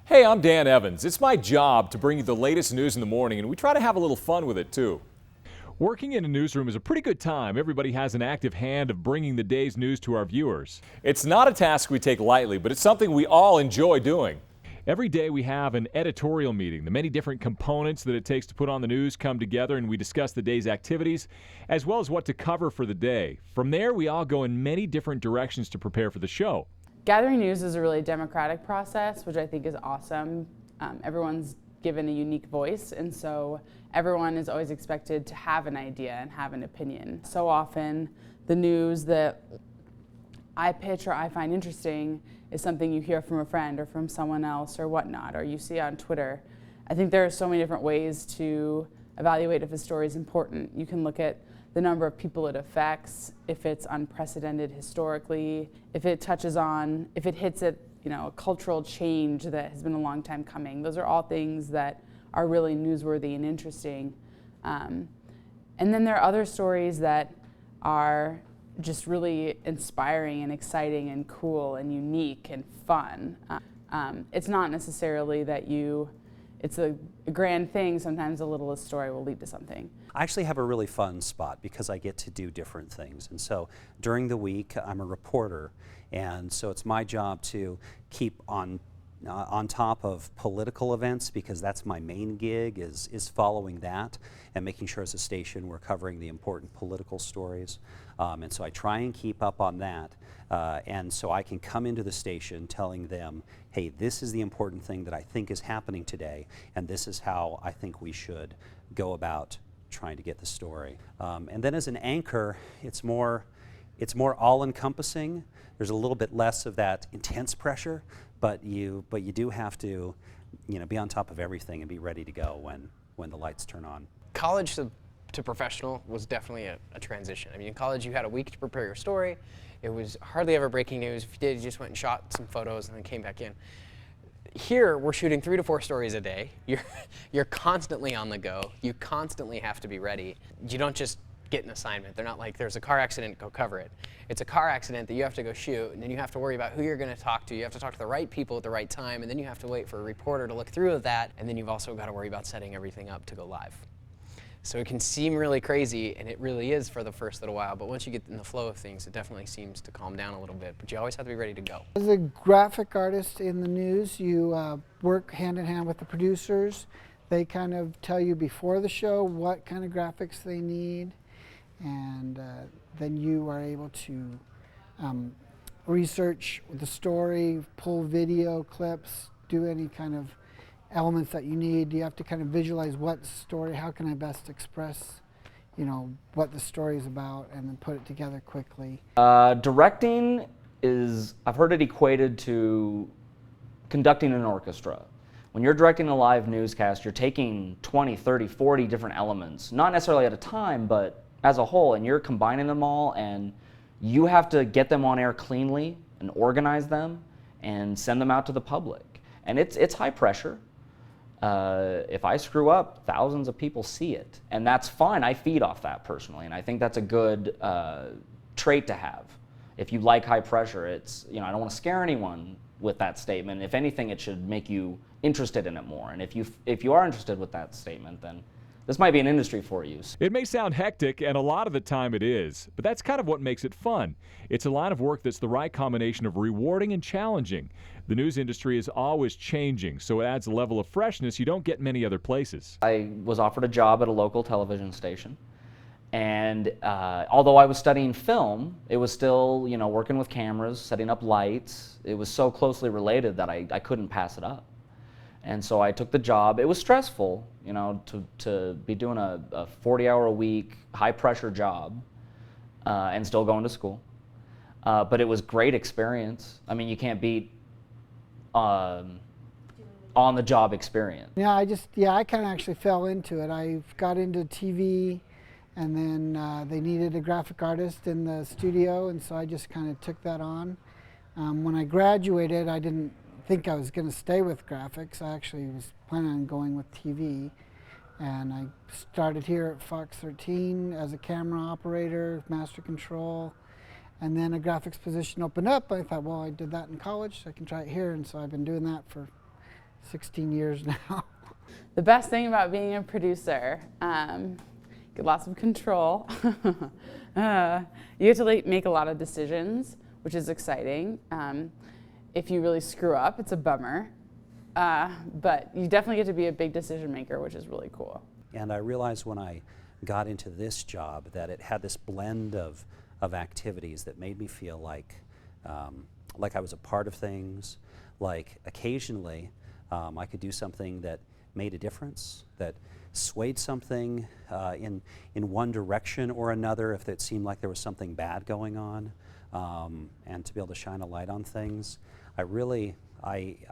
Hey, I'm Dan Evans. It's my job to bring you the latest news in the morning, and we try to have a little fun with it, too. Working in a newsroom is a pretty good time. Everybody has an active hand of bringing the day's news to our viewers. It's not a task we take lightly, but it's something we all enjoy doing. Every day we have an editorial meeting. The many different components that it takes to put on the news come together, and we discuss the day's activities as well as what to cover for the day. From there, we all go in many different directions to prepare for the show. Gathering news is a really democratic process, which I think is awesome. Everyone's given a unique voice, and so everyone is always expected to have an idea and have an opinion. So often, the news that I pitch or I find interesting is something you hear from a friend or from someone else or whatnot, or you see on Twitter. I think there are so many different ways to evaluate if a story is important. You can look at the number of people it affects, if it's unprecedented historically, if it touches on, if it hits at, a cultural change that has been a long time coming. Those are all things that are really newsworthy and interesting. And then there are other stories that are just really inspiring and exciting and cool and unique and fun. It's not necessarily that it's a grand thing. Sometimes the littlest story will lead to something. I actually have a really fun spot because I get to do different things. And so during the week, I'm a reporter. And so it's my job to keep on top of political events, because that's my main gig, is following that and making sure as a station we're covering the important political stories. And so I try and keep up on that. And so I can come into the station telling them, hey, this is the important thing that I think is happening today, and this is how I think we should go about trying to get the story. And then as an anchor, it's more all-encompassing. There's a little bit less of that intense pressure, but you do have to, be on top of everything and be ready to go when the lights turn on. College to professional was definitely a transition. I mean, in college you had a week to prepare your story. It was hardly ever breaking news. If you did, you just went and shot some photos and then came back in. Here, we're shooting 3 to 4 stories a day. You're constantly on the go. You constantly have to be ready. You don't just get an assignment. They're not like, there's a car accident, go cover it. It's a car accident that you have to go shoot, and then you have to worry about who you're going to talk to. You have to talk to the right people at the right time, and then you have to wait for a reporter to look through that, and then you've also got to worry about setting everything up to go live. So it can seem really crazy, and it really is for the first little while, but once you get in the flow of things, it definitely seems to calm down a little bit, but you always have to be ready to go. As a graphic artist in the news, you work hand in hand with the producers. They kind of tell you before the show what kind of graphics they need, and then you are able to research the story, pull video clips, do any kind of elements that you need. You have to kind of visualize what story, how can I best express, what the story is about, and then put it together quickly. Directing is, I've heard it equated to conducting an orchestra. When you're directing a live newscast, you're taking 20, 30, 40 different elements, not necessarily at a time, but as a whole, and you're combining them all, and you have to get them on air cleanly and organize them and send them out to the public. And it's high pressure. If I screw up, thousands of people see it, and that's fine. I feed off that personally, and I think that's a good trait to have. If you like high pressure, it's, I don't want to scare anyone with that statement. If anything, it should make you interested in it more. And if you are interested with that statement, then this might be an industry for you. It may sound hectic, and a lot of the time it is, but that's kind of what makes it fun. It's a line of work that's the right combination of rewarding and challenging. The news industry is always changing, so it adds a level of freshness you don't get many other places. I was offered a job at a local television station, and although I was studying film, it was still, working with cameras, setting up lights. It was so closely related that I couldn't pass it up. And so I took the job. It was stressful, to be doing a 40-hour-a-week, high-pressure job and still going to school. But it was great experience. I mean, you can't beat on-the-job experience. Yeah, I kind of actually fell into it. I got into TV, and then they needed a graphic artist in the studio, and so I just kind of took that on. When I graduated, I didn't think I was going to stay with graphics. I actually was planning on going with TV, and I started here at Fox 13 as a camera operator, master control, and then a graphics position opened up. I thought, well, I did that in college, so I can try it here, and so I've been doing that for 16 years now. The best thing about being a producer, get lots of control. You get to make a lot of decisions, which is exciting. If you really screw up, it's a bummer. But you definitely get to be a big decision maker, which is really cool. And I realized when I got into this job that it had this blend of activities that made me feel like I was a part of things, like occasionally I could do something that made a difference, that swayed something in one direction or another if it seemed like there was something bad going on, and to be able to shine a light on things. I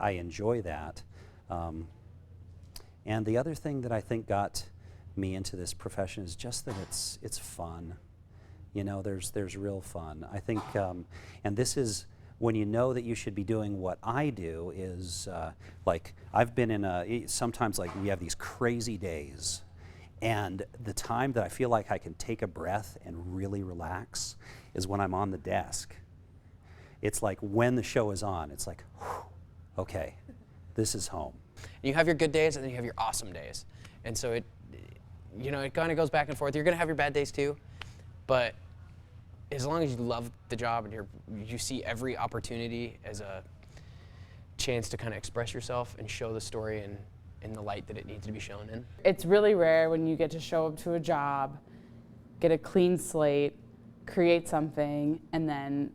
enjoy that. And the other thing that I think got me into this profession is just that it's fun. You know, there's real fun. I think, and this is when you know that you should be doing what I do is, like, I've been in sometimes like we have these crazy days, and the time that I feel like I can take a breath and really relax is when I'm on the desk. It's like when the show is on, it's like, whew, okay, this is home. You have your good days and then you have your awesome days. And so it kind of goes back and forth. You're going to have your bad days too, but as long as you love the job and you see every opportunity as a chance to kind of express yourself and show the story in the light that it needs to be shown in. It's really rare when you get to show up to a job, get a clean slate, create something, and then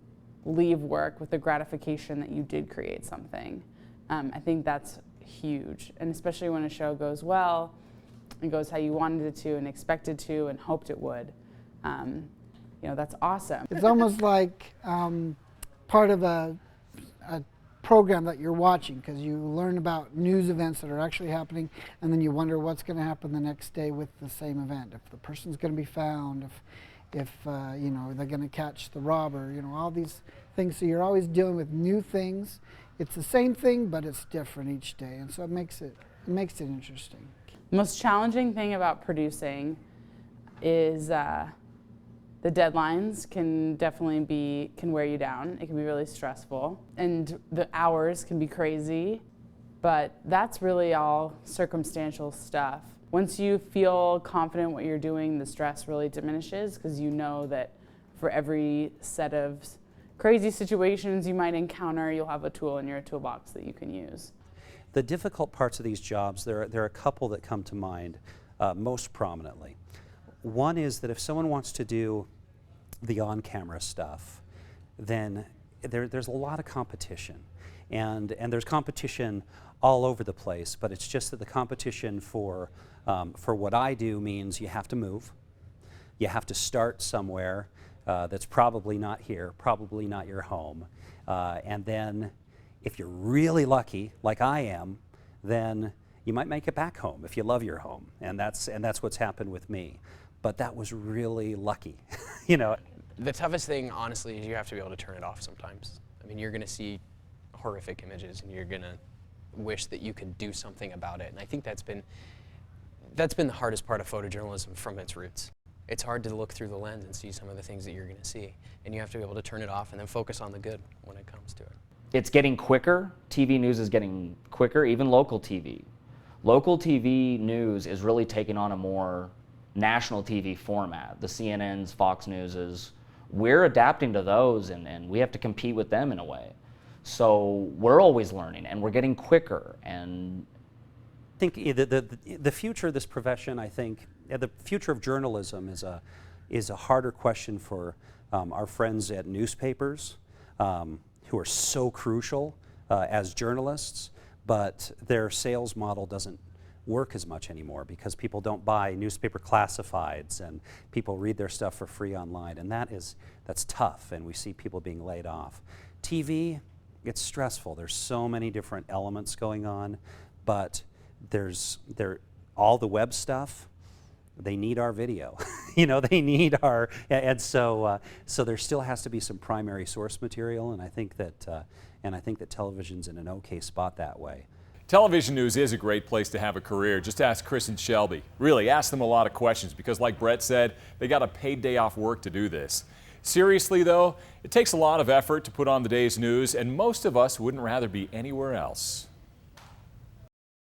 leave work with the gratification that you did create something. I think that's huge, and especially when a show goes well and goes how you wanted it to and expected to and hoped it would. That's awesome. It's almost like part of a program that you're watching, because you learn about news events that are actually happening, and then you wonder what's going to happen the next day with the same event. If the person's going to be found, if they're going to catch the robber, all these things. So you're always dealing with new things. It's the same thing, but it's different each day, and so it makes it interesting. The most challenging thing about producing is the deadlines can wear you down. It can be really stressful, and the hours can be crazy, but that's really all circumstantial stuff. Once you feel confident what you're doing, the stress really diminishes, because you know that for every set of crazy situations you might encounter, you'll have a tool in your toolbox that you can use. The difficult parts of these jobs, there are a couple that come to mind most prominently. One is that if someone wants to do the on-camera stuff, then there's a lot of competition. And there's competition all over the place, but it's just that the competition for what I do means you have to move. You have to start somewhere that's probably not here, probably not your home. And then if you're really lucky, like I am, then you might make it back home if you love your home. And that's what's happened with me. But that was really lucky, The toughest thing, honestly, is you have to be able to turn it off sometimes. I mean, you're going to see horrific images, and you're going to wish that you could do something about it. And I think that's been the hardest part of photojournalism from its roots. It's hard to look through the lens and see some of the things that you're going to see, and you have to be able to turn it off and then focus on the good when it comes to it. It's getting quicker. TV news is getting quicker, even local TV. Local TV news is really taking on a more national TV format. The CNNs, Fox Newses, we're adapting to those, and we have to compete with them in a way. So we're always learning, and we're getting quicker. And I think the future of this profession, the future of journalism is a harder question for our friends at newspapers, who are so crucial as journalists, but their sales model doesn't work as much anymore because people don't buy newspaper classifieds and people read their stuff for free online, and that's tough, and we see people being laid off. TV, it's stressful. There's so many different elements going on, but all the web stuff, they need our video. They need our, and so there still has to be some primary source material, and I think that television's in an okay spot that way. Television news is a great place to have a career. Just ask Chris and Shelby. Really, ask them a lot of questions because, like Brett said, they got a paid day off work to do this. Seriously, though, it takes a lot of effort to put on the day's news, and most of us wouldn't rather be anywhere else.